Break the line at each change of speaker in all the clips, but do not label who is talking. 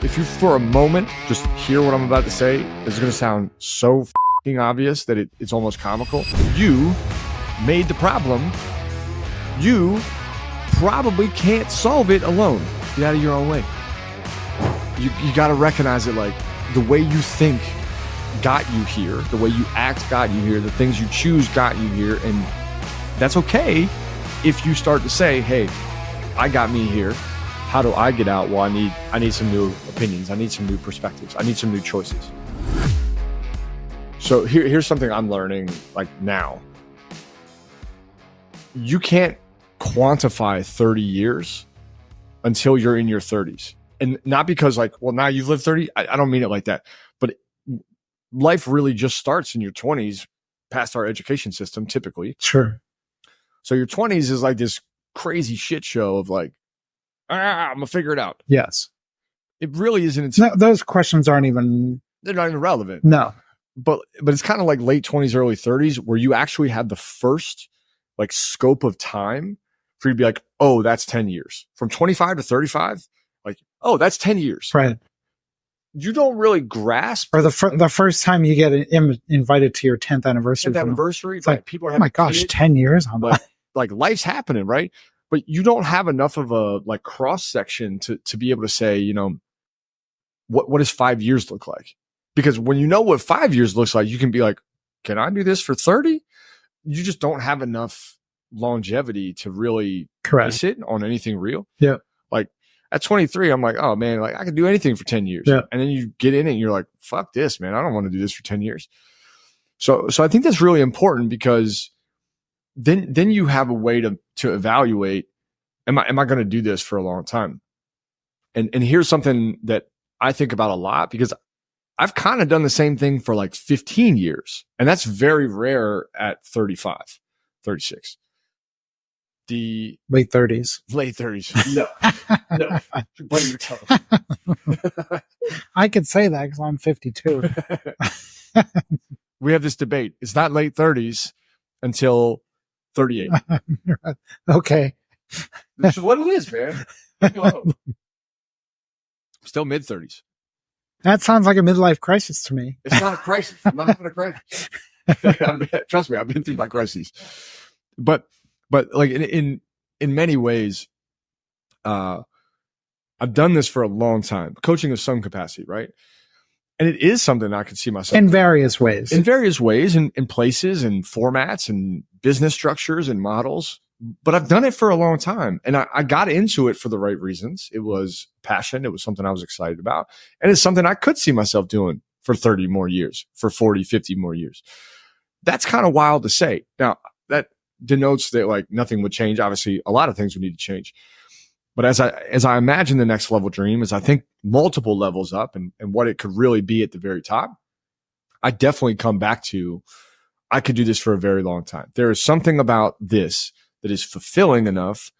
If you, for a moment, just hear what I'm about to say, it's going to sound so f***ing obvious that it's almost comical. You made the problem. You probably can't solve it alone. Get out of your own way. You got to recognize it, like the way you think got you here, the way you act got you here, the things you choose got you here. And that's okay if you start to say, hey, I got me here. How do I get out? Well, I need some new opinions. I need some new perspectives. I need some new choices. So here's something I'm learning like now. You can't quantify 30 years until you're in your 30s. And not because like, well, now you've lived 30. I don't mean it like that. But life really just starts in your 20s past our education system, typically.
Sure.
So your 20s is like this crazy shit show of like, I'm going to figure it out.
Yes.
It really isn't.
No, those questions aren't even.
They're not even relevant.
No.
But it's kind of like late 20s, early 30s, where you actually have the first like scope of time for you to be like, oh, that's 10 years. From 25 to 35, like, oh, that's 10 years.
Right.
You don't really grasp.
Or the first time you get invited to your 10th anniversary.
10th anniversary.
It's like,
people are
oh my gosh, 10 years?
But like life's happening, right? But you don't have enough of a like cross section to be able to say, you know, what does 5 years look like? Because when you know what 5 years looks like, you can be like, can I do this for 30? You just don't have enough longevity to really base it on anything real.
Yeah.
Like at 23, I'm like, oh man, like I can do anything for 10 years.
Yeah.
And then you get in it and you're like, fuck this, man. I don't want to do this for 10 years. So I think that's really important because then you have a way to evaluate, am I going to do this for a long time? And here's something that I think about a lot because I've kind of done the same thing for like 15 years. And that's very rare at 35, 36. The
late 30s.
Late 30s. No. Blame your tongue.
I could say that because I'm 52.
We have this debate. It's not late 30s until 38.
Okay.
This is what it is, man. Still mid 30s.
That sounds like a midlife crisis to me.
It's not a crisis. I'm not having a crisis. Trust me, I've been through my crises. But like in many ways, I've done this for a long time. Coaching of some capacity, right? And it is something I could see myself
in various ways.
In various ways, in places and formats and business structures and models. But I've done it for a long time. And I got into it for the right reasons. It was passion. It was something I was excited about. And it's something I could see myself doing for 30 more years, for 40, 50 more years. That's kind of wild to say. Now, that denotes that like nothing would change. Obviously, a lot of things would need to change. But as I imagine the next level dream, as I think multiple levels up and what it could really be at the very top, I definitely come back to, I could do this for a very long time. There is something about this that is fulfilling enough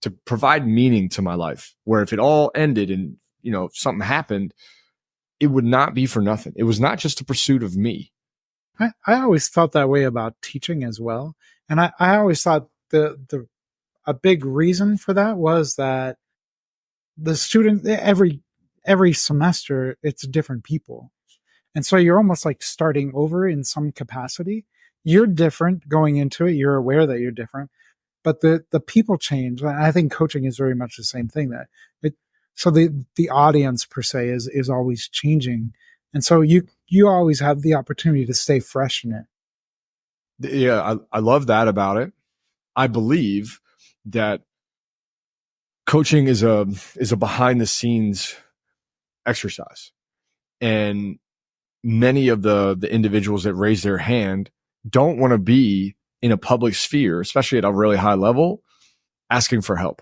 to provide meaning to my life, where if it all ended and, you know, something happened, it would not be for nothing. It was not just a pursuit of me.
I always felt that way about teaching as well. And I always thought a big reason for that was that the student, every semester, it's different people. And so you're almost like starting over in some capacity. You're different going into it. You're aware that you're different, but the people change. I think coaching is very much the same thing. So the audience per se is always changing. And so you always have the opportunity to stay fresh in it.
Yeah, I love that about it. I believe that coaching is a behind the scenes exercise. And many of the individuals that raise their hand don't want to be in a public sphere, especially at a really high level, asking for help.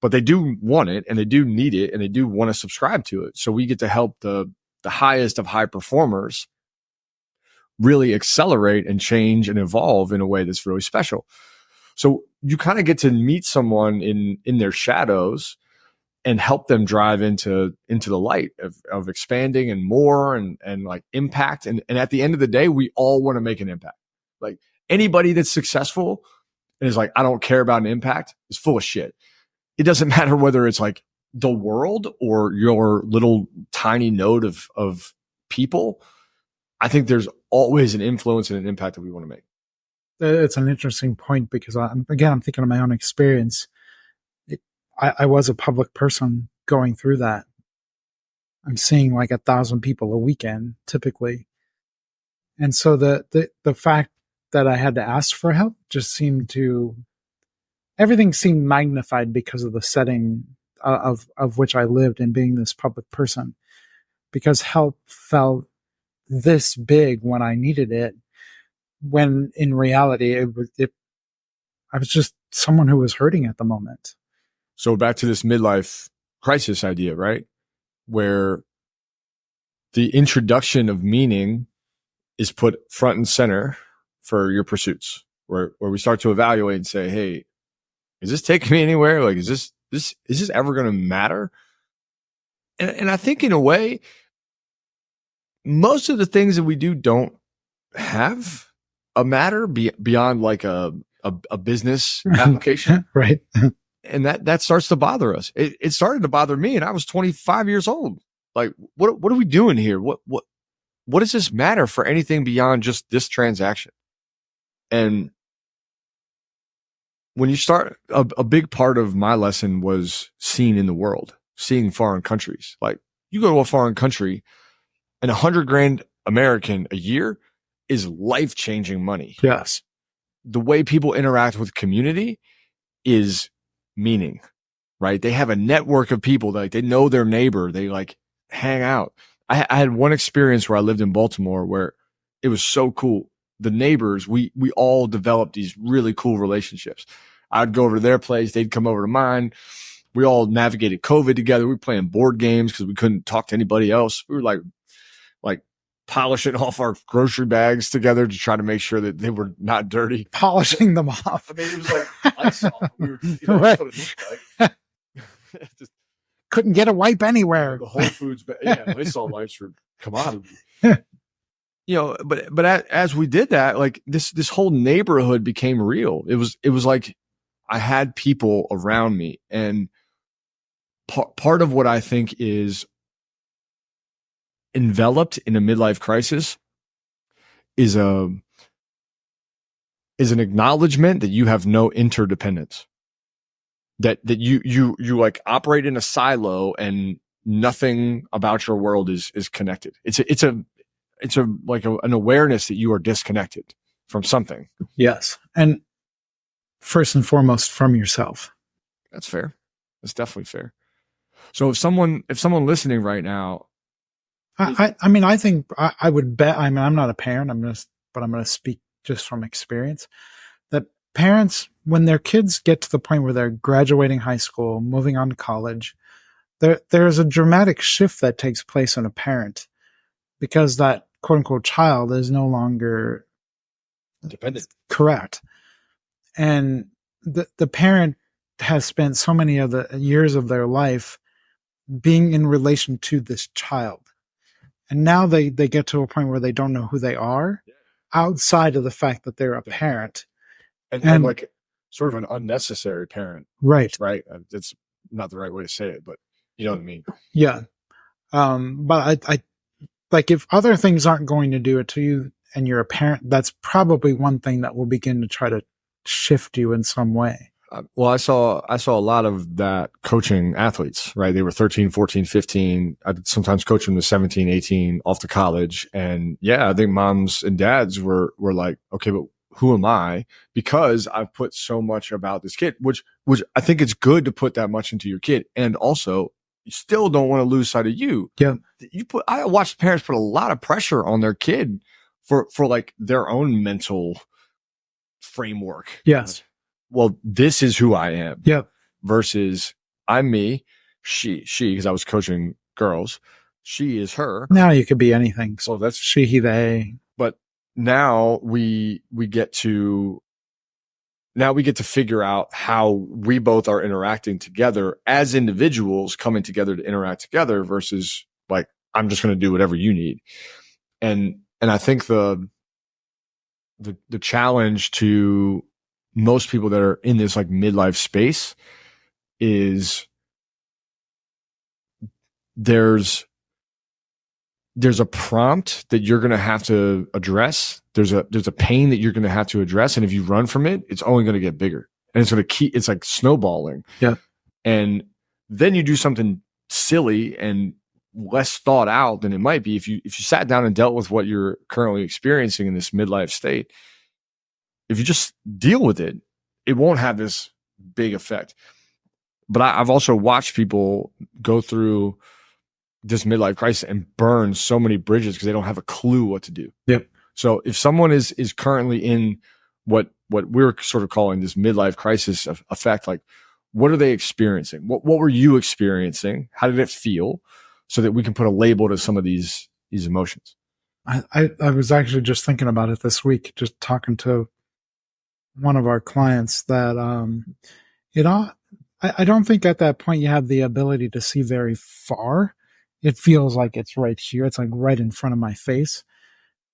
But they do want it and they do need it and they do want to subscribe to it. So we get to help the highest of high performers really accelerate and change and evolve in a way that's really special. So you kind of get to meet someone in their shadows and help them drive into the light of expanding and more and like impact. And at the end of the day, we all want to make an impact. Like anybody that's successful and is like, I don't care about an impact is full of shit. It doesn't matter whether it's like the world or your little tiny node of people, I think there's always an influence and an impact that we want to make.
It's an interesting point because I'm thinking of my own experience. I was a public person going through that. I'm seeing like 1,000 people a weekend typically. And so the fact that I had to ask for help just seemed to, everything seemed magnified because of the setting of which I lived and being this public person, because help felt this big when I needed it, when in reality I was just someone who was hurting at the moment.
So back to this midlife crisis idea, right? Where the introduction of meaning is put front and center for your pursuits, where we start to evaluate and say, hey, is this taking me anywhere? Like, is this ever going to matter? And I think in a way, most of the things that we do don't have a matter beyond like a business application.
Right.
And that starts to bother us. It started to bother me, and I was 25 years old. Like, what are we doing here? What does this matter for anything beyond just this transaction? And when you start, a big part of my lesson was seeing in the world, seeing foreign countries. Like, you go to a foreign country, and $100,000 American a year is life-changing money.
Yes.
The way people interact with community is meaning, right? They have a network of people that, like, they know their neighbor. They like hang out. I had one experience where I lived in Baltimore where it was so cool. The neighbors, we all developed these really cool relationships. I'd go over to their place. They'd come over to mine. We all navigated COVID together. We were playing board games because we couldn't talk to anybody else. We were like polishing off our grocery bags together to try to make sure that they were not dirty.
Polishing them off.
I mean, it was like Lysol. We were,
Right.
That's what it looked like. Just,
couldn't get a wipe anywhere.
The Whole Foods, Lysol wipes were commodity. But as we did that, like this whole neighborhood became real. It was like I had people around me, and part of what I think is enveloped in a midlife crisis is an acknowledgement that you have no interdependence, that you like operate in a silo and nothing about your world is connected. It's an awareness that you are disconnected from something.
Yes. And first and foremost from yourself.
That's fair. That's definitely fair. So if someone listening right now,
I mean, I think I would bet, I mean, I'm not a parent, but I'm going to speak just from experience, that parents, when their kids get to the point where they're graduating high school, moving on to college, there's a dramatic shift that takes place in a parent, because that quote unquote child is no longer
dependent.
Correct. And the parent has spent so many of the years of their life being in relation to this child. And now they get to a point where they don't know who they are outside of the fact that they're a parent.
And like sort of an unnecessary parent.
Right.
Right. It's not the right way to say it, but you know what I mean?
Yeah. But I like, if other things aren't going to do it to you and you're a parent, that's probably one thing that will begin to try to shift you in some way.
Well, I saw a lot of that coaching athletes, right? They were 13, 14, 15. I'd sometimes coach them to 17, 18 off to college. And yeah, I think moms and dads were like, okay, but who am I? Because I've put so much about this kid, which I think it's good to put that much into your kid. And also, you still don't want to lose sight of you.
Yeah.
I watched parents put a lot of pressure on their kid for like their own mental framework.
Yes.
Well, this is who I am.
Yep.
Versus I'm me, she, because I was coaching girls. She is her.
Now you could be anything.
So that's
she, he, they.
But now we get to figure out how we both are interacting together as individuals, coming together to interact together versus like, I'm just going to do whatever you need. And I think the challenge to most people that are in this like midlife space is there's a prompt that you're going to have to address. There's a pain that you're going to have to address. And if you run from it, it's only going to get bigger. And it's going to it's like snowballing.
Yeah.
And then you do something silly and less thought out than it might be. If you sat down and dealt with what you're currently experiencing in this midlife state, if you just deal with it, it won't have this big effect. But I've also watched people go through this midlife crisis and burn so many bridges because they don't have a clue what to do.
Yep.
So if someone is currently in what we're sort of calling this midlife crisis effect, like what are they experiencing? What were you experiencing? How did it feel? So that we can put a label to some of these emotions.
I was actually just thinking about it this week, just talking to one of our clients that I don't think at that point you have the ability to see very far. It feels like it's right here. It's like right in front of my face.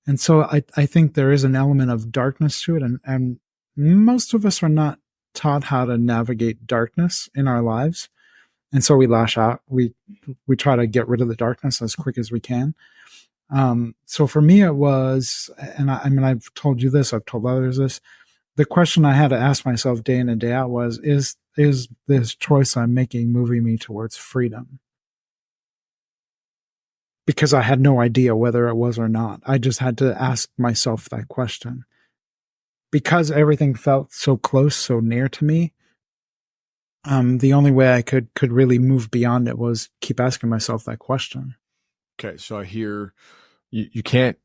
And so I think there is an element of darkness to it. And most of us are not taught how to navigate darkness in our lives. And so we lash out. We try to get rid of the darkness as quick as we can. So for me, it was, and I mean, I've told you this, I've told others this. The question I had to ask myself day in and day out was, is this choice I'm making moving me towards freedom? Because I had no idea whether it was or not. I just had to ask myself that question. Because everything felt so close, so near to me, the only way I could really move beyond it was keep asking myself that question.
Okay, so I hear you can't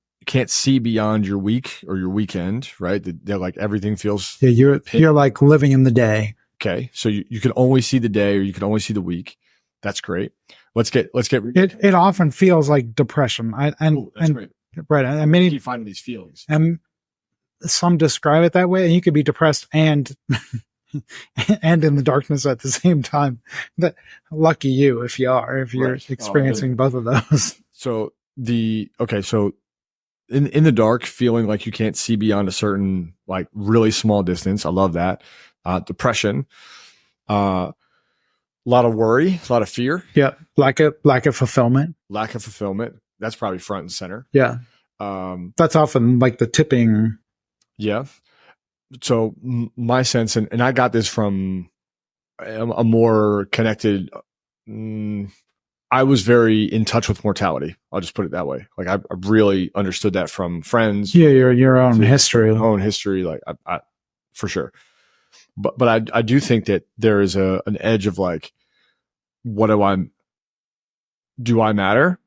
see beyond your week or your weekend, right? They're like everything feels.
Yeah, you're like living in the day.
Okay, so you can only see the day or you can only see the week. That's great. Let's get.
It often feels like depression.
That's great.
Right. I mean,
keep finding these feelings.
And some describe it that way, and you could be depressed and and in the darkness at the same time. That lucky you if you're
right.
experiencing both of those.
So in the dark, feeling like you can't see beyond a certain like really small distance. I love that. Depression. A lot of worry, a lot of fear.
Yeah, lack of fulfillment.
Lack of fulfillment. That's probably front and center.
Yeah, that's often like the tipping.
Yeah. So my sense, and I got this from a more connected. I was very in touch with mortality. I'll just put it that way. Like I really understood that from friends.
Yeah, your own history.
Like I for sure. But I do think that there is an edge of like, what do I matter?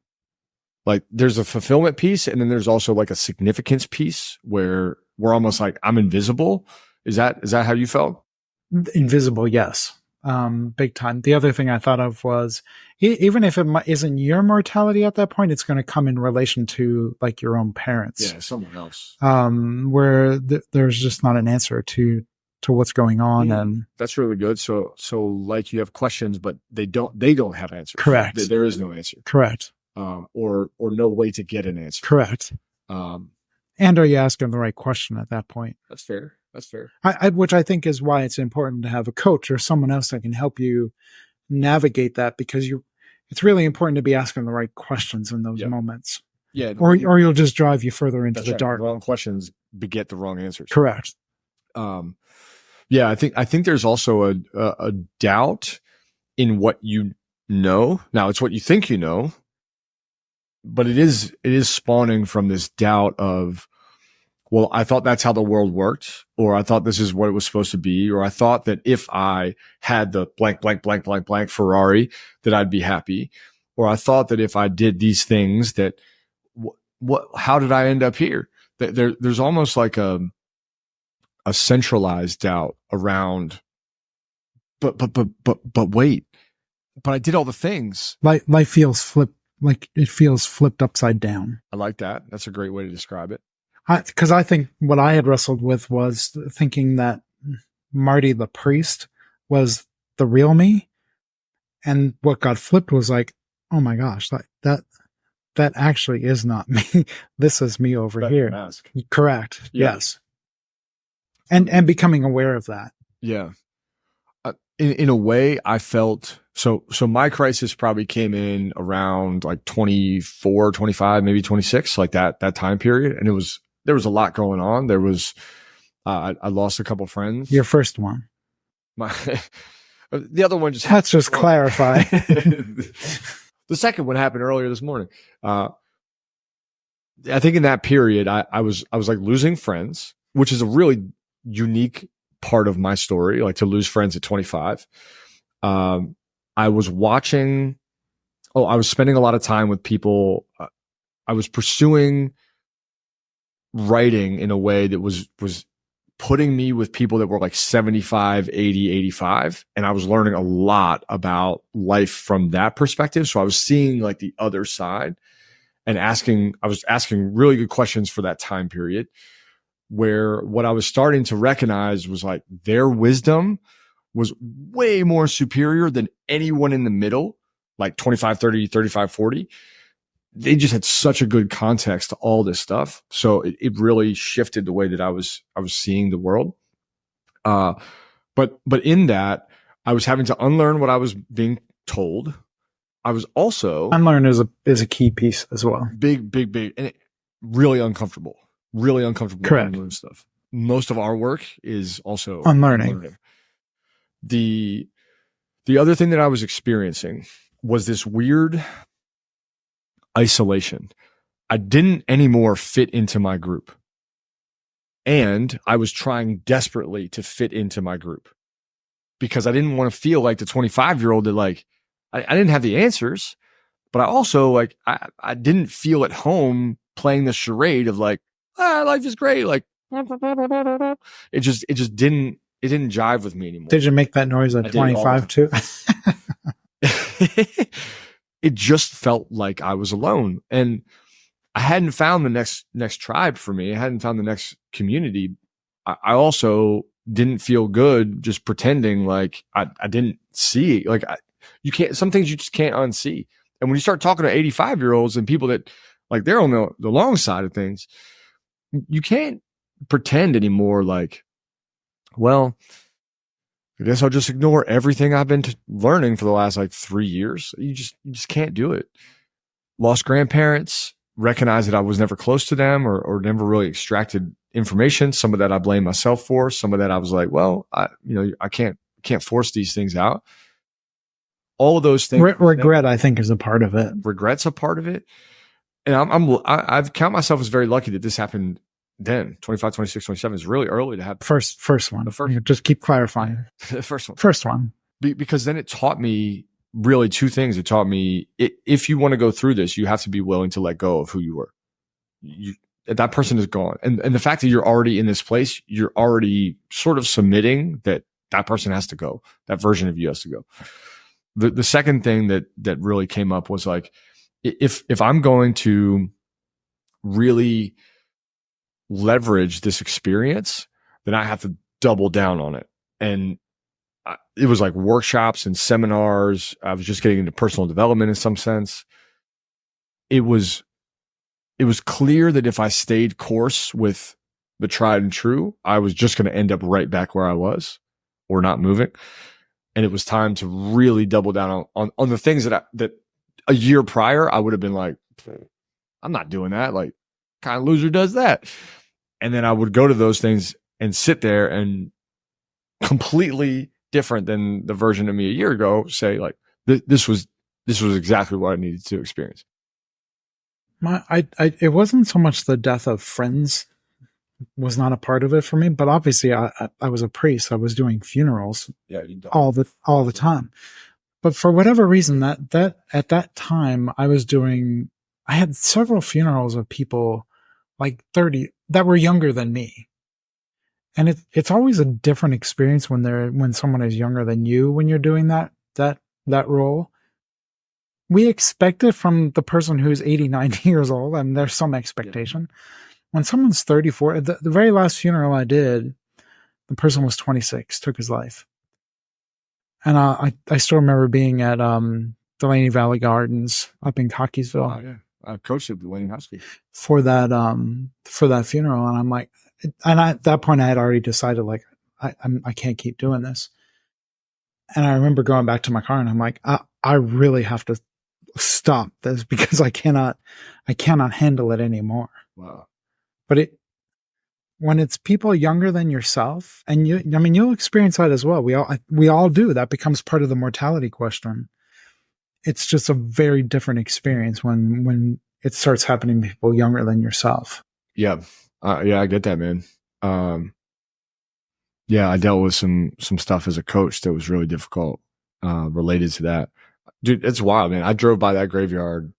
Like there's a fulfillment piece, and then there's also like a significance piece where we're almost like I'm invisible. Is that how you felt?
Invisible, yes. Big time. The other thing I thought of was even if it isn't your mortality at that point, it's going to come in relation to like your own parents.
Yeah, someone else.
Where there's just not an answer to what's going on.
Yeah,
and
that's really good. So like you have questions, but they don't have answers.
Correct.
There is no answer.
Correct.
Or no way to get an answer.
Correct. And are you asking the right question at that point?
That's fair.
Which I think is why it's important to have a coach or someone else that can help you navigate that, because it's really important to be asking the right questions in those moments.
Yeah.
Or you'll just drive you further into the dark.
The wrong questions beget the wrong answers.
Correct.
Yeah, I think there's also a doubt in what you know. Now it's what you think you know, but it is spawning from this doubt of, well, I thought that's how the world worked, or I thought this is what it was supposed to be, or I thought that if I had the blank, blank, blank, blank, blank Ferrari, that I'd be happy, or I thought that if I did these things, that how did I end up here? There's almost like a centralized doubt around, but wait, but I did all the things.
Life feels flipped upside down.
I like that. That's a great way to describe it.
Because I think what I had wrestled with was thinking that Marty the priest was the real me, and what got flipped was like, oh my gosh, that actually is not me. This is me over here.
Mask.
Correct.
Yeah.
Yes. And becoming aware of that.
Yeah. in a way, I felt so my crisis probably came in around like 24, 25, maybe 26, like that time period. And there was a lot going on. There was, I lost a couple friends.
Your first one.
My, the other one just,
let's just clarify.
The second one happened earlier this morning. I think in that period, I was like losing friends, which is a really unique part of my story, like to lose friends at 25. I was watching, I was spending a lot of time with people. I was pursuing writing in a way that was putting me with people that were like 75, 80, 85. And I was learning a lot about life from that perspective. So I was seeing like the other side and I was asking really good questions for that time period, where what I was starting to recognize was like their wisdom was way more superior than anyone in the middle, like 25, 30, 35, 40. They just had such a good context to all this stuff. So it really shifted the way that I was seeing the world. But in that, I was having to unlearn what I was being told. I was also
unlearn is a key piece as well.
Big, and really uncomfortable.
Correct.
Unlearn stuff. Most of our work is also
unlearning.
The other thing that I was experiencing was this weird isolation. I didn't anymore fit into my group. And I was trying desperately to fit into my group because I didn't want to feel like the 25-year-old that like, I didn't have the answers, but I also like, I didn't feel at home playing the charade of like, life is great. Like, it just didn't jive with me anymore.
Did you make that noise at 25 too?
It just felt like I was alone, and I hadn't found the next tribe for me. I hadn't found the next community. I also didn't feel good just pretending like I didn't see. Like you can't. Some things you just can't unsee. And when you start talking to 85-year-olds and people that like they're on the long side of things, you can't pretend anymore. Like, well, I guess I'll just ignore everything I've been learning for the last like 3 years. You just can't do it. Lost grandparents, recognize that I was never close to them or never really extracted information. Some of that I blame myself for. Some of that I was like, well, I can't force these things out. All of those things.
Regret, I think, is a part of it.
Regret's a part of it. And I've count myself as very lucky that this happened then. 25, 26, 27 is really early to have
first one.
The first,
just keep clarifying.
The first one. Because then it taught me really two things. It taught me if you want to go through this, you have to be willing to let go of who you were. That person is gone. And the fact that you're already in this place, you're already sort of submitting that person has to go. That version of you has to go. The second thing that really came up was like, if I'm going to really leverage this experience, then I have to double down on it. And it was like workshops and seminars. I was just getting into personal development in some sense. It was clear that if I stayed course with the tried and true, I was just going to end up right back where I was or not moving. And it was time to really double down on the things that a year prior, I would have been like, I'm not doing that. Like, kind of loser does that. And then I would go to those things and sit there and completely different than the version of me a year ago say like, this was exactly what I needed to experience.
It wasn't so much the death of friends was not a part of it for me, but obviously I was a priest. I was doing funerals all the time. But for whatever reason, that at that time I had several funerals of people like 30 that were younger than me. And it's always a different experience when someone is younger than you, when you're doing that role. We expect it from the person who's 80, 90 years old. I mean, there's some expectation. Yeah. When someone's 34, the very last funeral I did, the person was 26, took his life. And I still remember being at Delaney Valley Gardens up in Cockeysville.
Oh, yeah. I coached at Delaney High School
for that funeral, and I'm like, and at that point I had already decided like I can't keep doing this. And I remember going back to my car and I'm like, I really have to stop this because I cannot handle it anymore.
Wow.
But when it's people younger than yourself, and you'll experience that as well. We all do. That becomes part of the mortality question. It's just a very different experience when it starts happening to people younger than yourself.
Yeah. Yeah, I get that, man. Yeah, I dealt with some stuff as a coach that was really difficult related to that. Dude, it's wild, man. I drove by that graveyard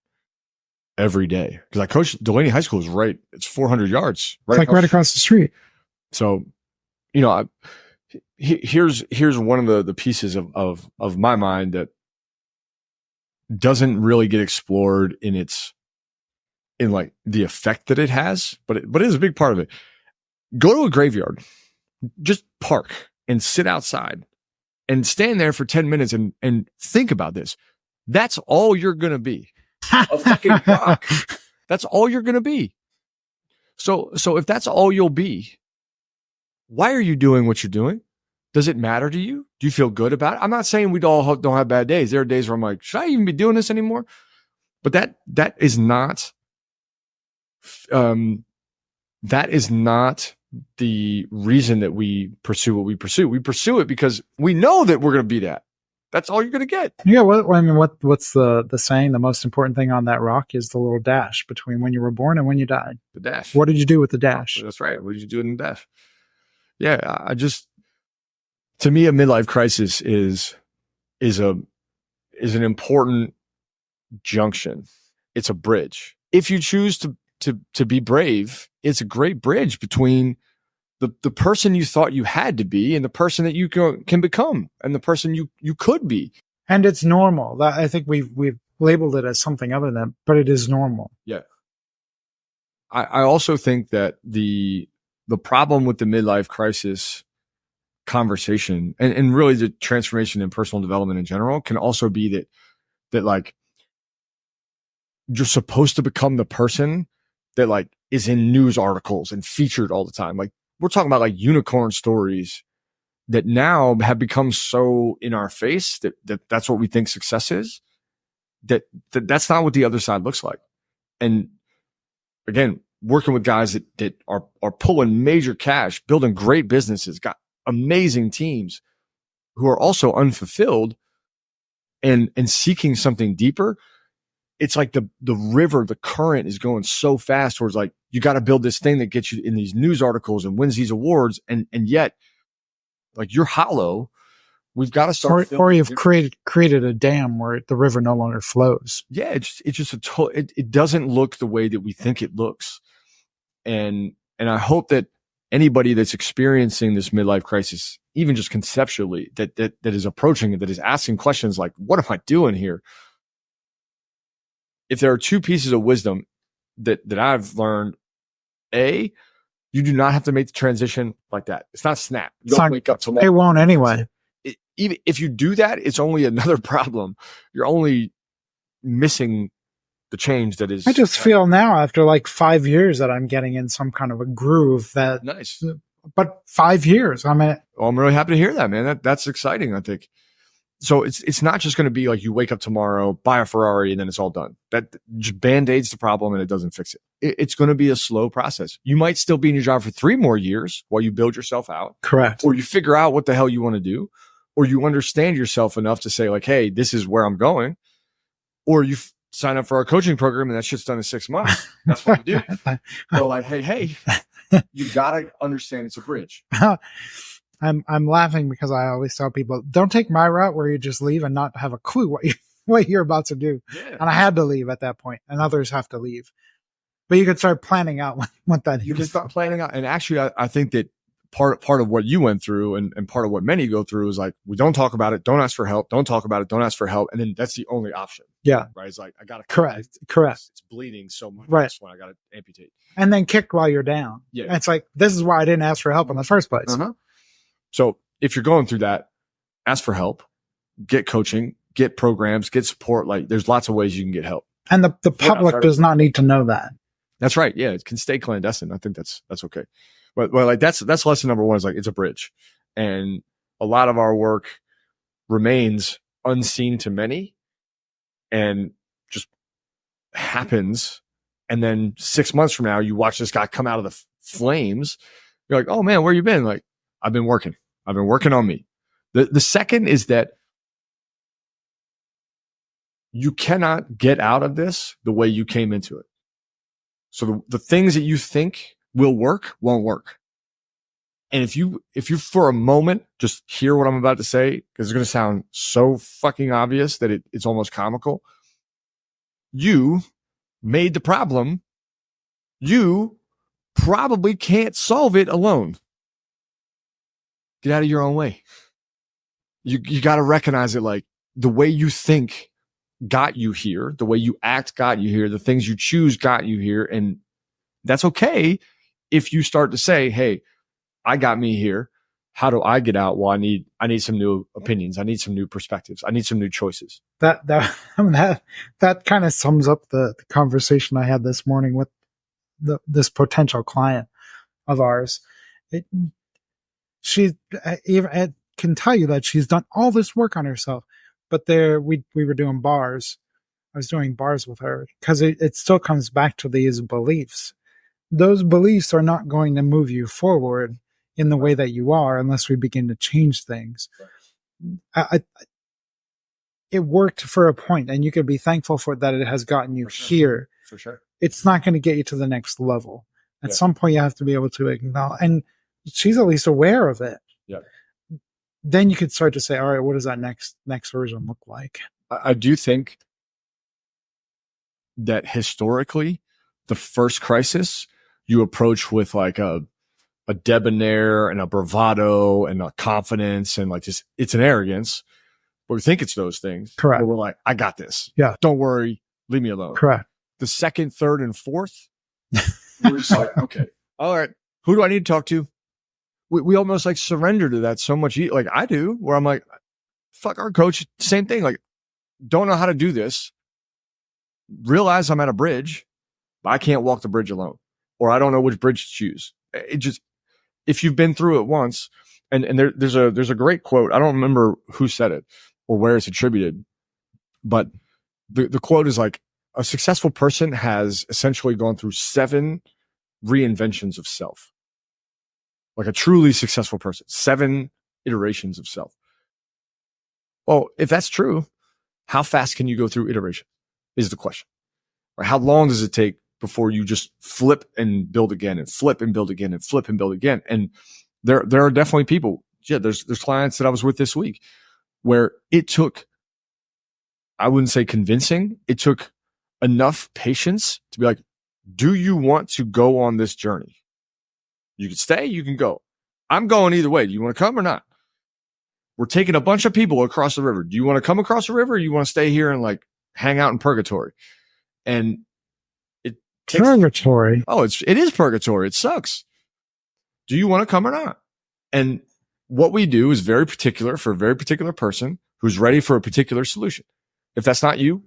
every day because I coached Delaney High School. Is right. It's 400 yards.
Right, it's like right across the street.
So, you know, here's one of the pieces of my mind that doesn't really get explored in like the effect that it has, but it is a big part of it. Go to a graveyard, just park and sit outside and stand there for 10 minutes and think about this. That's all you're going to be. A fucking rock. That's all you're going to be. So if that's all you'll be, why are you doing what you're doing? Does it matter to you? Do you feel good about it? I'm not saying we all don't have bad days. There are days where I'm like, should I even be doing this anymore? But that is not the reason that we pursue what we pursue. We pursue it because we know that we're going to be that. That's all you're going to get.
Yeah. What's the saying? The most important thing on that rock is the little dash between when you were born and when you died.
The dash.
What did you do with the dash?
Oh, that's right. What did you do in the dash? Yeah. To me, a midlife crisis is an important junction. It's a bridge. If you choose to be brave, it's a great bridge between the person you thought you had to be and the person that you can become and the person you could be.
And it's normal. I think we've labeled it as something other than, but it is normal.
Yeah. I also think that the problem with the midlife crisis conversation and really the transformation in personal development in general can also be that like you're supposed to become the person that like is in news articles and featured all the time. Like we're talking about like unicorn stories that now have become so in our face that's what we think success is. That's not what the other side looks like. And again, working with guys that are pulling major cash, building great businesses, got amazing teams who are also unfulfilled and seeking something deeper. It's like the river, the current is going so fast towards like, you got to build this thing that gets you in these news articles and wins these awards. And yet like you're hollow. We've got to start.
Or you've created a dam where the river no longer flows.
Yeah. It's just it doesn't look the way that we think it looks. And I hope that anybody that's experiencing this midlife crisis, even just conceptually, that is approaching it, that is asking questions like, what am I doing here? If there are two pieces of wisdom that I've learned, you do not have to make the transition like that. It's not snap. You don't wake up tomorrow.
It won't anyway.
Even if you do that, it's only another problem. You're only missing the change that is.
I just feel now after like 5 years that I'm getting in some kind of a groove that
nice.
But 5 years, I mean,
well, I'm really happy to hear that, man. That's exciting, I think. So it's not just going to be like you wake up tomorrow, buy a Ferrari, and then it's all done. That just band-aids the problem and it doesn't fix it. It's going to be a slow process. You might still be in your job for 3 more years while you build yourself out.
Correct.
Or you figure out what the hell you want to do, or you understand yourself enough to say like, hey, this is where I'm going. Or you sign up for our coaching program and that shit's done in 6 months. That's what we do. So like, hey, you got to understand it's a bridge.
I'm laughing because I always tell people, don't take my route where you just leave and not have a clue what you're about to do. Yeah. And I had to leave at that point, and others have to leave. But you can start planning out what that is.
You can start planning out. And actually, I think that part of what you went through and part of what many go through is like, we don't talk about it. Don't ask for help. Don't talk about it. Don't ask for help. And then that's the only option.
Yeah.
Right. It's like, I got to.
Correct.
It's bleeding so much.
Right.
That's when I got to amputate.
And then kick while you're down.
Yeah.
And it's like, this is why I didn't ask for help in the first place.
Uh-huh. So if you're going through that, ask for help, get coaching, get programs, get support. Like there's lots of ways you can get help.
And the public does not need to know that.
That's right. Yeah. It can stay clandestine. I think that's okay. But like that's lesson number one is like, it's a bridge. And a lot of our work remains unseen to many and just happens. And then 6 months from now, you watch this guy come out of the flames. You're like, oh man, where you been? Like, I've been working on me. The second is that you cannot get out of this the way you came into it. So the things that you think will work won't work. And if you for a moment just hear what I'm about to say, because it's going to sound so fucking obvious that it's almost comical. You made the problem. You probably can't solve it alone. Get out of your own way. You got to recognize it. Like, the way you think got you here, the way you act got you here, the things you choose got you here. And that's okay if you start to say, hey, I got me here. How do I get out? Well, I need some new opinions. I need some new perspectives. I need some new choices.
That kind of sums up the conversation I had this morning with this potential client of ours. She can tell you that she's done all this work on herself, but we were doing bars. I was doing bars with her because it still comes back to these beliefs. Those beliefs are not going to move you forward in the way that you are unless we begin to change things. It worked for a point, and you could be thankful for that it has gotten you here.
For sure.
It's not going to get you to the next level. At some point, you have to be able to acknowledge, and she's at least aware of it.
Yeah.
Then you could start to say, all right, what does that next version look like?
I do think that historically, the first crisis you approach with like a debonair and a bravado and a confidence and like just, it's an arrogance. But we think it's those things.
Correct.
But we're like, I got this.
Yeah.
Don't worry. Leave me alone.
Correct.
The second, third, and fourth, we're just like, okay, all right. Who do I need to talk to? We almost like surrender to that so much. Like I do, where I'm like, fuck our coach. Same thing. Like, don't know how to do this. Realize I'm at a bridge, but I can't walk the bridge alone. Or I don't know which bridge to choose. It just, if you've been through it once, and there's a great quote. I don't remember who said it or where it's attributed, but the quote is like, a successful person has essentially gone through 7 reinventions of self. Like a truly successful person, 7 iterations of self. Well, if that's true, how fast can you go through iteration is the question. Or how long does it take before you just flip and build again and flip and build again and flip and build again? And there are definitely people. Yeah, there's clients that I was with this week where it took, I wouldn't say convincing, it took enough patience to be like, do you want to go on this journey? You can stay, you can go. I'm going either way. Do you want to come or not? We're taking a bunch of people across the river. Do you want to come across the river or you want to stay here and like hang out in purgatory? And it takes
purgatory.
Oh, it is purgatory. It sucks. Do you want to come or not? And what we do is very particular for a very particular person who's ready for a particular solution. If that's not you,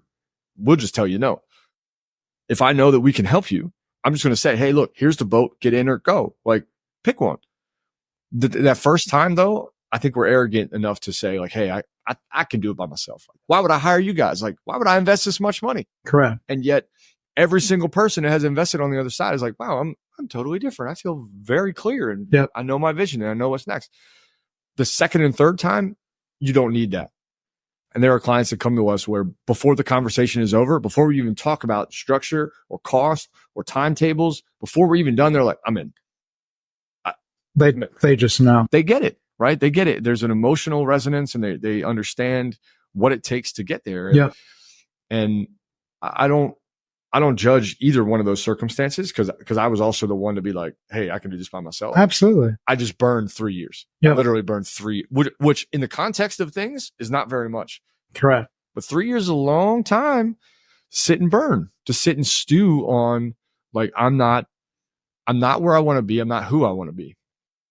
we'll just tell you no. If I know that we can help you, I'm just going to say, hey, look, here's the boat, get in or go. Like, pick one. That first time, though, I think we're arrogant enough to say, like, hey, I can do it by myself. Why would I hire you guys? Like, why would I invest this much money?
Correct.
And yet, every single person that has invested on the other side is like, wow, I'm totally different. I feel very clear and I know my vision and I know what's next. The second and third time, you don't need that. And there are clients that come to us where before the conversation is over, before we even talk about structure or cost or timetables, before we're even done, they're like, I'm in.
They just know.
They get it, right? They get it. There's an emotional resonance and they understand what it takes to get there. And I don't judge either one of those circumstances because I was also the one to be like, hey, I can do this by myself.
Absolutely.
I just burned 3 years. I literally burned 3, which in the context of things is not very much.
Correct.
But 3 years is a long time to sit and burn, to sit and stew on like, I'm not where I want to be. I'm not who I want to be.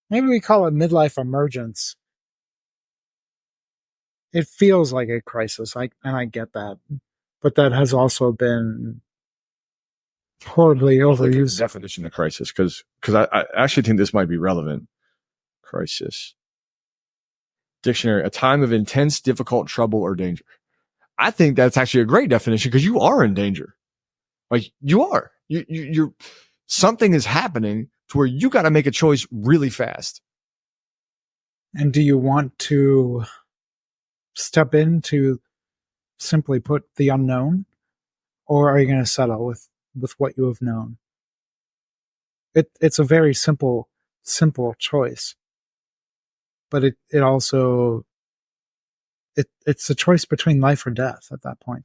Maybe we call it midlife emergence. It feels like a crisis. And I get that. But that has also been horribly overused.
Like definition of crisis, because I actually think this might be relevant. Crisis. Dictionary, a time of intense, difficult trouble or danger. I think that's actually a great definition because you are in danger. Like you are. You're something is happening to where you got to make a choice really fast.
And do you want to step into, simply put, the unknown, or are you going to settle with what you have known? It's a very simple choice, but it also it's a choice between life or death at that point.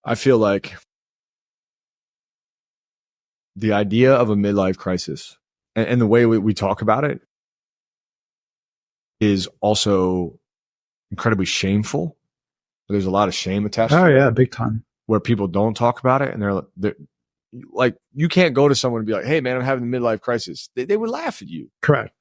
I feel like the idea of a midlife crisis and the way we talk about it is also incredibly shameful. There's a lot of shame attached to it.
Oh yeah, big time.
Where people don't talk about it, and they're like, you can't go to someone and be like, "Hey, man, I'm having a midlife crisis." They would laugh at you.
Correct.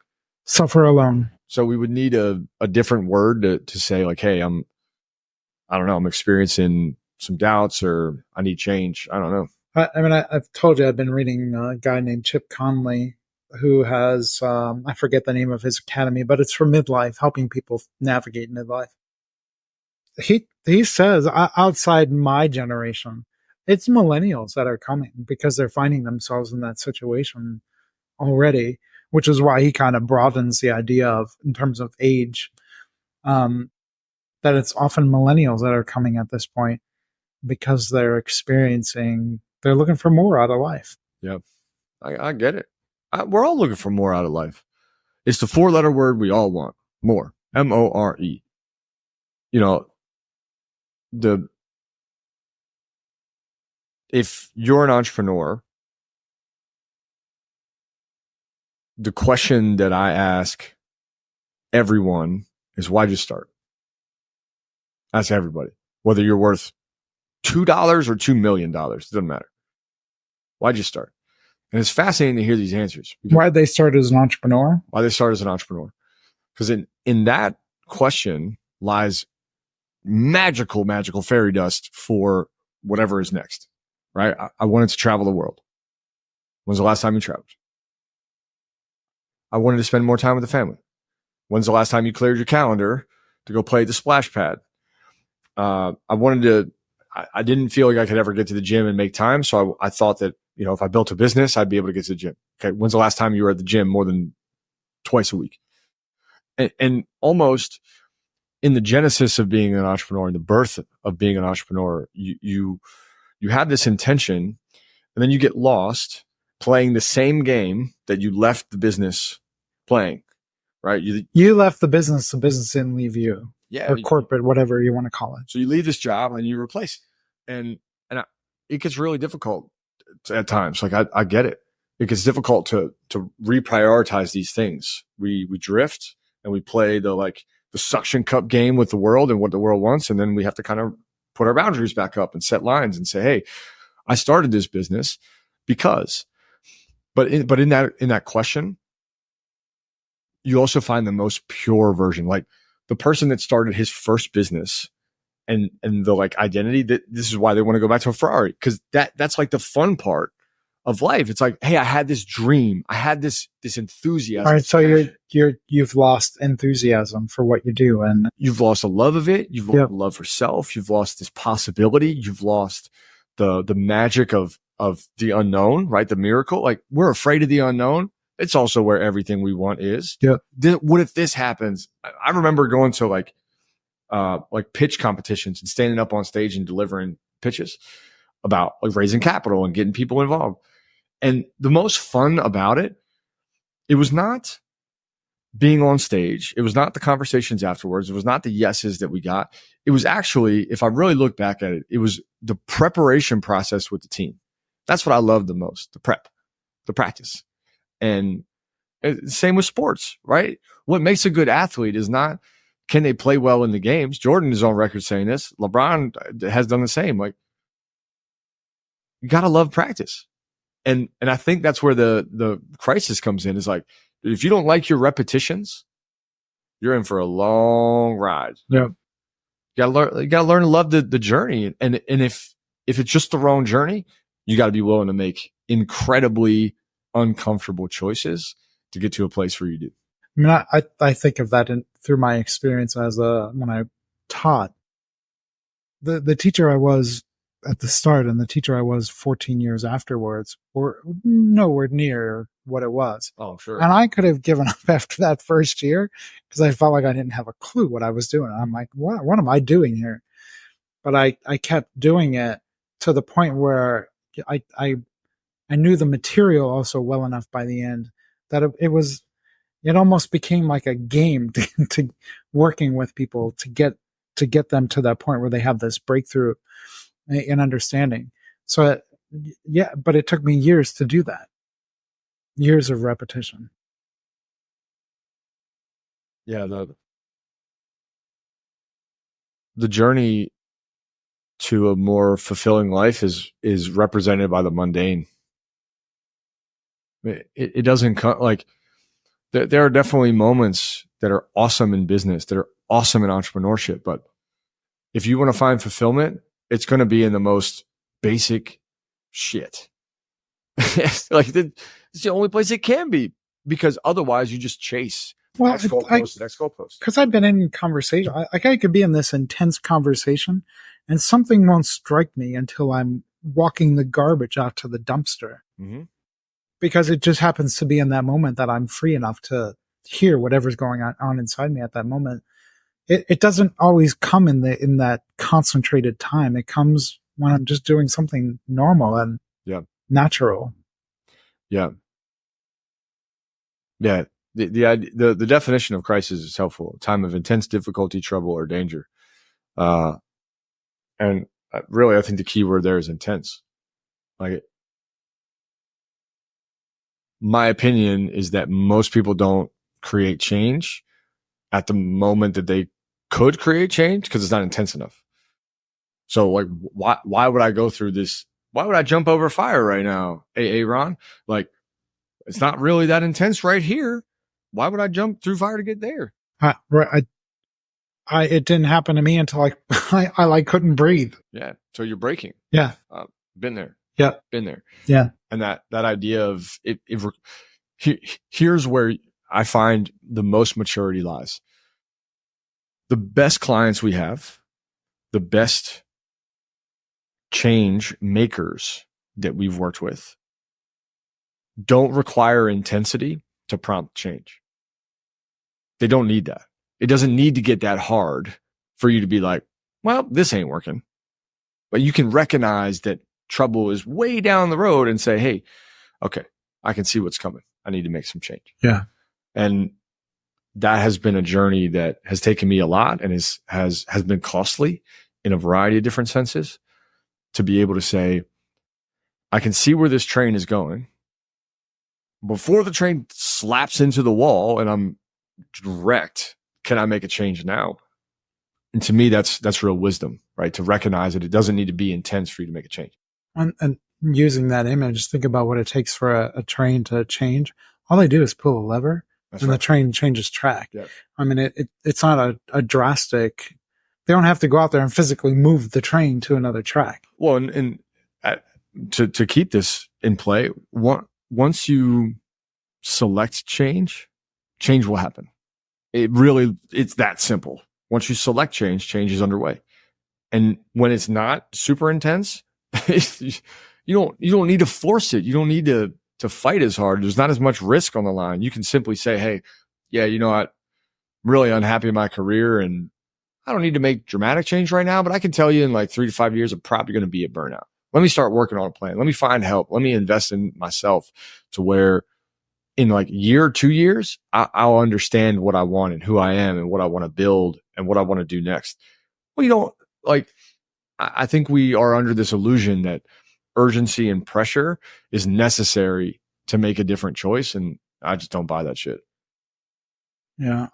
Suffer alone.
So we would need a different word to say like, "Hey, I don't know, I'm experiencing some doubts, or I need change." I don't know.
I mean, I've told you I've been reading a guy named Chip Conley, who has I forget the name of his academy, but it's for midlife, helping people navigate midlife. He says, outside my generation, it's millennials that are coming because they're finding themselves in that situation already, which is why he kind of broadens the idea of, in terms of age, that it's often millennials that are coming at this point because they're looking for more out of life.
Yeah, I get it. We're all looking for more out of life. It's the 4-letter word we all want. More. MORE. You know, if you're an entrepreneur, the question that I ask everyone is, why'd you start? Ask everybody. Whether you're worth $2 or $2 million, it doesn't matter. Why'd you start? And it's fascinating to hear these answers.
Why'd they start as an entrepreneur?
Why they start as an entrepreneur? Because in that question lies magical fairy dust for whatever is next, right? I wanted to travel the world. When's the last time you traveled? I wanted to spend more time with the family. When's the last time you cleared your calendar to go play at the splash pad? I didn't feel like I could ever get to the gym and make time. So I thought that, if I built a business, I'd be able to get to the gym. Okay. When's the last time you were at the gym more than twice a week? And almost in the genesis of being an entrepreneur, in the birth of being an entrepreneur, you have this intention, and then you get lost playing the same game that you left the business playing, right?
You left the business didn't leave you.
Yeah.
Or corporate, whatever you want to call it.
So you leave this job and you replace it. And it gets really difficult at times. Like I get it. It gets difficult to reprioritize these things. We drift and we play the suction cup game with the world and what the world wants. And then we have to kind of put our boundaries back up and set lines and say, hey, I started this business because, but in that question, you also find the most pure version. Like the person that started his first business and the identity, that this is why they want to go back to a Ferrari. Cause that's like the fun part of life. It's like, hey, I had this dream. I had this enthusiasm.
All right. So you've lost enthusiasm for what you do, and
you've lost a love of it. You've lost a love for self. You've lost this possibility. You've lost the magic of the unknown, right? The miracle. Like we're afraid of the unknown. It's also where everything we want is.
Yeah.
What if this happens? I remember going to pitch competitions and standing up on stage and delivering pitches about raising capital and getting people involved. And the most fun about it was not being on stage. It was not the conversations afterwards. It was not the yeses that we got. It was actually, if I really look back at it, it was the preparation process with the team. That's what I loved the most, the prep, the practice. And same with sports, right? What makes a good athlete is not, can they play well in the games? Jordan is on record saying this. LeBron has done the same. Like, you got to love practice. And I think that's where the crisis comes in, is like, if you don't like your repetitions, you're in for a long ride.
Yeah.
You gotta learn to love the journey. And if it's just the wrong journey, you got to be willing to make incredibly uncomfortable choices to get to a place where you do.
I mean, I think of that through my experience as when I taught. The teacher I was at the start and the teacher I was 14 years afterwards were nowhere near what it was.
Oh, sure.
And I could have given up after that first year because I felt like I didn't have a clue what I was doing. I'm like, what am I doing here? But I kept doing it to the point where I knew the material also well enough by the end that it almost became like a game to working with people to get them to that point where they have this breakthrough in understanding. So yeah, but it took me years to do that. Years of repetition.
Yeah, the journey to a more fulfilling life is represented by the mundane. It doesn't come like there are definitely moments that are awesome in business, that are awesome in entrepreneurship, but if you want to find fulfillment, it's going to be in the most basic shit. Like it's the only place it can be, because otherwise you just chase next goalpost, next goalpost.
Because I've been in conversation, I could be in this intense conversation, and something won't strike me until I'm walking the garbage out to the dumpster.
Mm-hmm.
Because it just happens to be in that moment that I'm free enough to hear whatever's going on inside me at that moment. It doesn't always come in that concentrated time. It comes when I'm just doing something normal and natural.
Yeah. Yeah. The definition of crisis is helpful. Time of intense difficulty, trouble, or danger. And really, I think the key word there is intense. Like, my opinion is that most people don't create change at the moment that they could create change because it's not intense enough. So like, why would I go through this? Why would I jump over fire right now? Ron, like, it's not really that intense right here. Why would I jump through fire to get there?
It didn't happen to me until I like couldn't breathe.
Yeah. So you're breaking.
Yeah.
Been there.
Yeah.
Been there.
Yeah.
And that idea of here's where I find the most maturity lies. The best clients we have, the best change makers that we've worked with, don't require intensity to prompt change. They don't need that. It doesn't need to get that hard for you to be like, well, this ain't working. But you can recognize that trouble is way down the road and say, hey, okay, I can see what's coming. I need to make some change.
Yeah.
And that has been a journey that has taken me a lot and has been costly in a variety of different senses, to be able to say, I can see where this train is going. Before the train slaps into the wall and I'm wrecked, can I make a change now? And to me, that's real wisdom, right? To recognize that it doesn't need to be intense for you to make a change.
And using that image, think about what it takes for a train to change. All they do is pull a lever, and the train changes track. Yep. I mean, it's not a drastic. They don't have to go out there and physically move the train to another track.
Well, and to keep this in play, once you select change will happen. It's that simple. Once you select change is underway. And when it's not super intense, you don't need to force it. You don't need to fight as hard. There's not as much risk on the line. You can simply say, hey, yeah, you know what? I'm really unhappy in my career and I don't need to make dramatic change right now, but I can tell you in like 3 to 5 years, I'm probably going to be at burnout. Let me start working on a plan. Let me find help. Let me invest in myself to where in like year, 2 years, I'll understand what I want and who I am and what I want to build and what I want to do next. Well, you don't like, I think we are under this illusion that urgency and pressure is necessary to make a different choice. And I just don't buy that shit.
Yeah.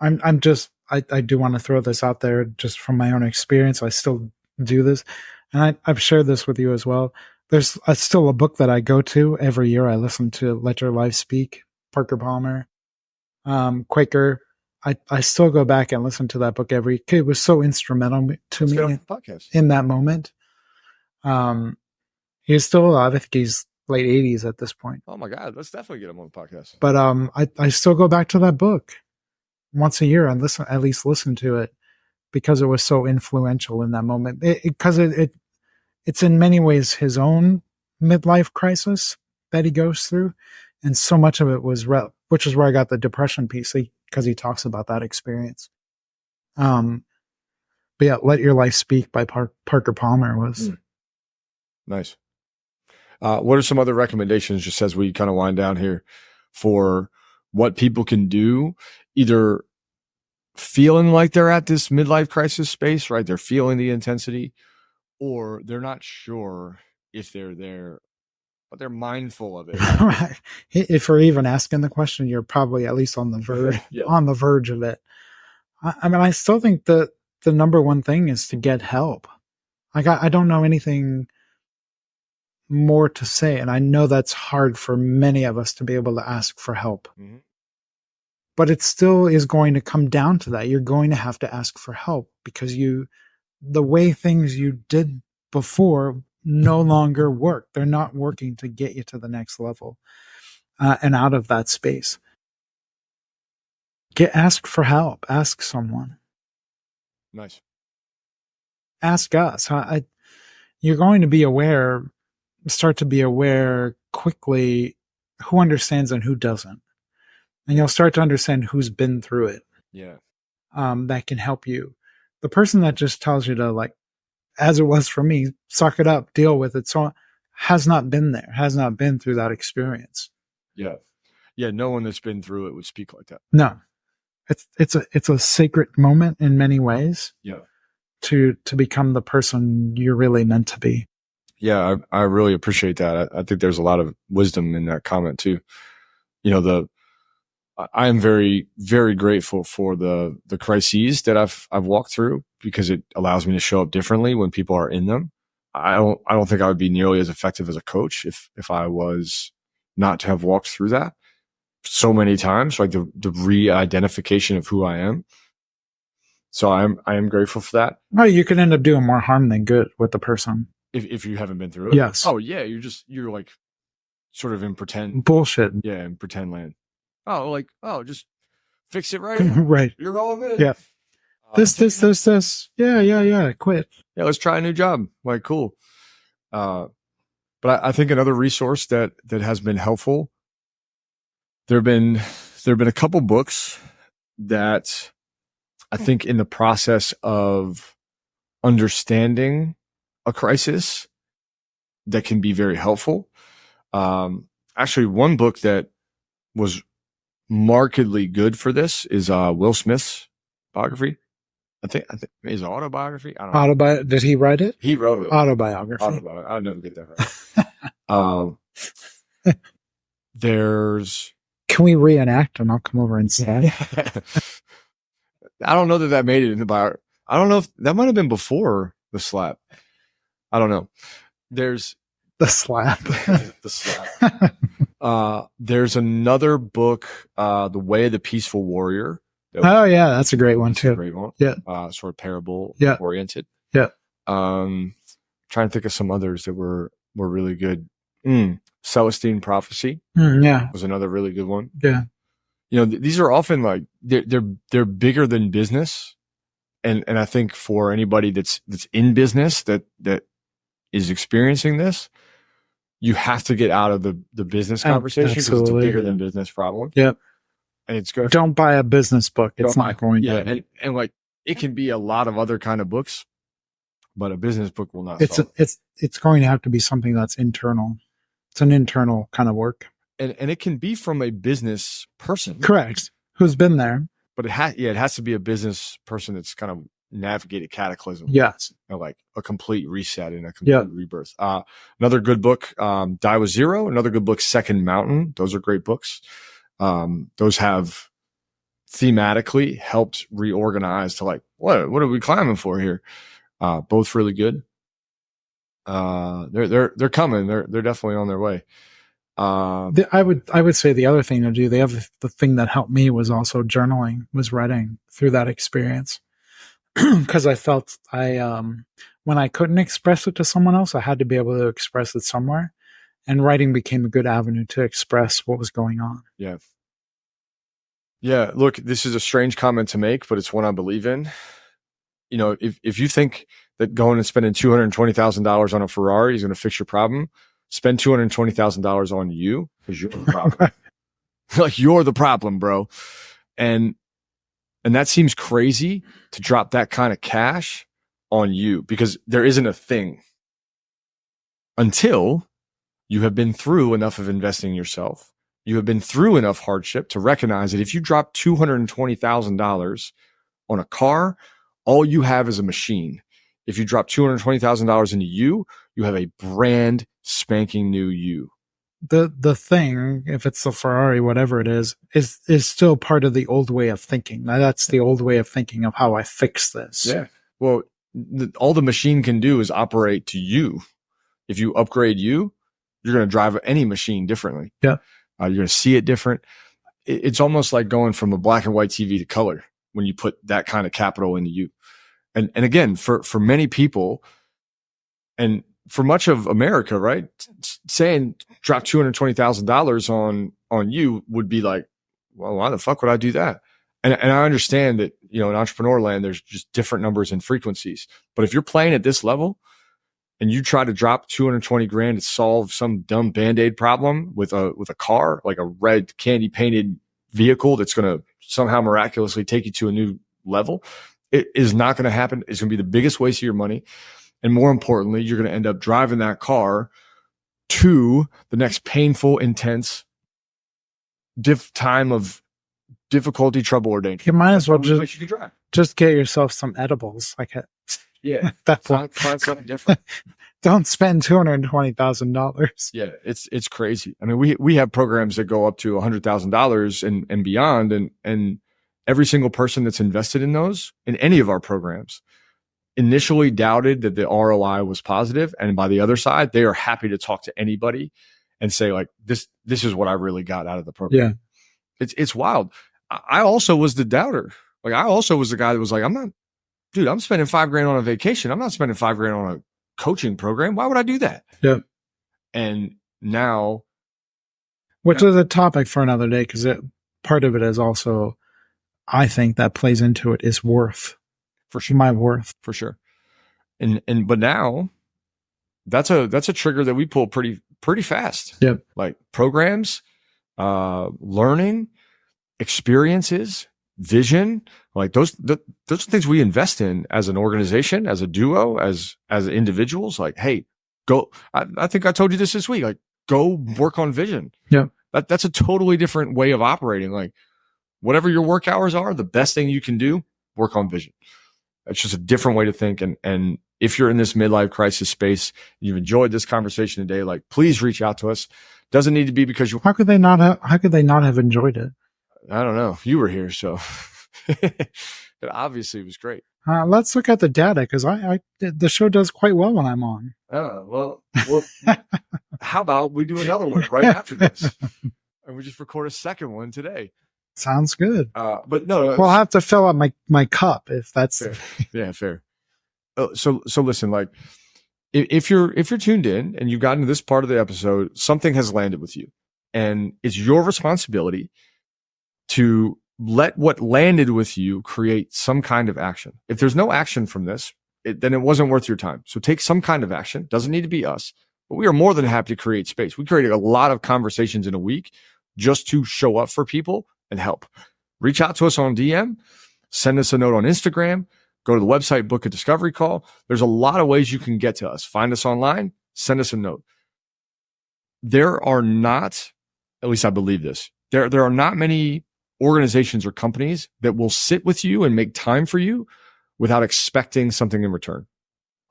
I do want to throw this out there just from my own experience. I still do this, and I've shared this with you as well. There's still a book that I go to every year. I listen to Let Your Life Speak, Parker Palmer, Quaker. I still go back and listen to that book it was so instrumental to me in that moment. He's still alive. I think he's late 80s at this point.
Oh my God, let's definitely get him on the podcast.
But I still go back to that book once a year and at least listen to it because it was so influential in that moment. Because it's in many ways his own midlife crisis that he goes through, and so much of it was which is where I got the depression piece, because he talks about that experience. But yeah, Let Your Life Speak by Parker Palmer was
nice. What are some other recommendations, just as we kind of wind down here, for what people can do, either feeling like they're at this midlife crisis space, right? They're feeling the intensity, or they're not sure if they're there, but they're mindful of it.
If you're even asking the question, you're probably at least on the verge, on the verge of it. I mean, I still think that the number one thing is to get help. Like, I don't know anything more to say, and I know that's hard for many of us to be able to ask for help. Mm-hmm. But it still is going to come down to that. You're going to have to ask for help because the way things you did before no longer work. They're not working to get you to the next level and out of that space. Ask for help. Ask someone.
Nice.
Ask us. You're going to start to be aware quickly who understands and who doesn't. And you'll start to understand who's been through it.
Yeah.
That can help you. The person that just tells you to, like, as it was for me, suck it up, deal with it, so has not been there, has not been through that experience.
Yeah. Yeah. No one that's been through it would speak like that.
No. It's a sacred moment in many ways.
Yeah.
To become the person you're really meant to be.
Yeah, I really appreciate that. I think there's a lot of wisdom in that comment too. You know, I am very, very grateful for the crises that I've walked through, because it allows me to show up differently when people are in them. I don't think I would be nearly as effective as a coach if I was not to have walked through that so many times, like the re-identification of who I am. So I am grateful for that.
Well, you can end up doing more harm than good with the person
if you haven't been through it.
Yes.
Oh yeah, you're like sort of in pretend
bullshit.
Yeah, in pretend land. Just fix it right.
Right.
You're all good.
Yeah. This. Yeah. Quit.
Yeah, let's try a new job. Like, cool. But I think another resource that has been helpful. There have been a couple books that I think in the process of understanding a crisis that can be very helpful. Actually, one book that was markedly good for this is Will Smith's biography. I think his autobiography. I don't know.
Did he write it?
He wrote it.
Autobiography.
I'll never get that right. There's.
Can we reenact and I'll come over and say?
I don't know that made it in the bio. I don't know if that might have been before the slap. I don't know. There's
the slap.
The slap. There's another book, The Way of the Peaceful Warrior.
Oh yeah, that's a great one too.
Great one.
Yeah.
Sort of parable oriented.
Yeah.
Trying to think of some others that were really good. Celestine Prophecy.
Yeah.
Was another really good one.
Yeah.
You know, these are often like they're bigger than business. And I think for anybody that's in business that is experiencing this, you have to get out of the business conversation because it's a bigger than business problem.
Yep.
And it's good.
Don't buy a business book. It's not going to.
Yeah. And like it can be a lot of other kind of books, but a business book will not.
It's going to have to be something that's internal. It's an internal kind of work.
And it can be from a business person.
Correct. Who's been there.
But it has to be a business person that's kind of navigated cataclysm.
Yes.
Like a complete reset and a complete rebirth. Another good book, Die with Zero. Another good book, Second Mountain. Those are great books. Those have thematically helped reorganize to like, what are we climbing for here? Both really good. They're coming. They're definitely on their way.
I would say the other thing to do, the thing that helped me was also journaling, was writing through that experience. Because I felt when I couldn't express it to someone else, I had to be able to express it somewhere. and writing became a good avenue to express what was going on.
Yeah. Yeah. Look, this is a strange comment to make, but it's one I believe in. You know, if you think that going and spending $220,000 on a Ferrari is going to fix your problem, spend $220,000 on you, because you're the problem. Like, you're the problem, bro. And that seems crazy to drop that kind of cash on you, because there isn't a thing until you have been through enough of investing in yourself. You have been through enough hardship to recognize that if you drop $220,000 on a car, all you have is a machine. If you drop $220,000 into you, you have a brand spanking new you.
The thing, if it's the Ferrari, whatever it is still part of the old way of thinking. Now, that's the old way of thinking of how I fix this.
Yeah. Well, all the machine can do is operate to you. If you upgrade you, you're going to drive any machine differently.
Yeah.
You're going to see it different. It's almost like going from a black and white TV to color when you put that kind of capital into you. And again, for many people, and for much of America, right, saying drop $220,000 on you would be like, well, why the fuck would I do that? And I understand that, you know, in entrepreneur land, there's just different numbers and frequencies. But if you're playing at this level and you try to drop 220 grand to solve some dumb Band-Aid problem with a car, like a red candy painted vehicle that's going to somehow miraculously take you to a new level, it is not going to happen. It's going to be the biggest waste of your money. And more importantly, you're going to end up driving that car to the next painful, intense time of difficulty, trouble, or danger.
You might as well
drive.
Just get yourself some edibles. Like
yeah,
that point.
Find something different.
Don't spend $220,000.
Yeah, it's crazy. I mean, we have programs that go up to $100,000 and beyond, and every single person that's invested in those, in any of our programs, initially doubted that the ROI was positive, and by the other side, they are happy to talk to anybody and say, like, this is what I really got out of the program. Yeah, it's wild. I also was the doubter. Like, I also was the guy that was like, I'm spending $5,000 on a vacation. I'm not spending $5,000 on a coaching program. Why would I do that?
Yeah.
And now,
which is a topic for another day, because part of it is also, I think that plays into it, is worth.
For sure.
My worth.
For sure. But now that's a trigger that we pull pretty fast.
Yep.
Like programs, learning, experiences, vision, like those are things we invest in as an organization, as a duo, as individuals. Like, hey, go. I think I told you this week. Like, go work on vision.
Yeah.
That's a totally different way of operating. Like, whatever your work hours are, the best thing you can do, work on vision. It's just a different way to think. And if you're in this midlife crisis space, you've enjoyed this conversation today, like, please reach out to us. Doesn't need to be because you.
How could they not have enjoyed it?
I don't know. You were here, so it obviously was great.
Let's look at the data, because the show does quite well when I'm on.
Well, how about we do another one right after this, and we just record a second one today.
Sounds good.
But no,
we'll have to fill up my cup if that's
fair. Yeah, fair. So listen, like, if you're tuned in and you've gotten to this part of the episode, something has landed with you, and it's your responsibility to let what landed with you create some kind of action. If there's no action from this, then it wasn't worth your time. So take some kind of action. Doesn't need to be us, but we are more than happy to create space. We created a lot of conversations in a week just to show up for people and help. Reach out to us on DM, send us a note on Instagram, go to the website, book a discovery call. There's a lot of ways you can get to us. Find us online, send us a note. There are not, at least I believe this, there are not many organizations or companies that will sit with you and make time for you without expecting something in return.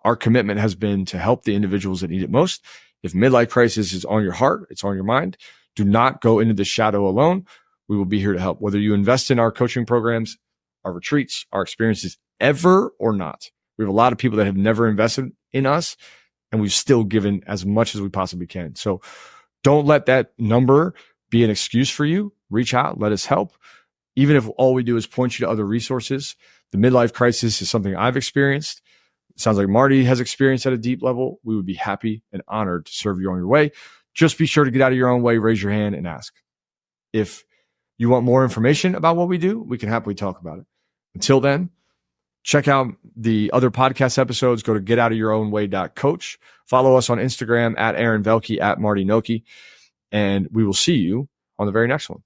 Our commitment has been to help the individuals that need it most. If midlife crisis is on your heart, it's on your mind, do not go into the shadow alone. We will be here to help, whether you invest in our coaching programs, our retreats, our experiences, ever or not. We have a lot of people that have never invested in us, and we've still given as much as we possibly can. So don't let that number be an excuse for you. Reach out, let us help. Even if all we do is point you to other resources. The midlife crisis is something I've experienced. It sounds like Marty has experienced at a deep level. We would be happy and honored to serve you on your way. just be sure to get out of your own way, raise your hand, and ask. If you want more information about what we do, we can happily talk about it. Until then, check out the other podcast episodes. Go to getoutofyourownway.coach. Follow us on Instagram at Aaron Velky, at Marty Noki, and we will see you on the very next one.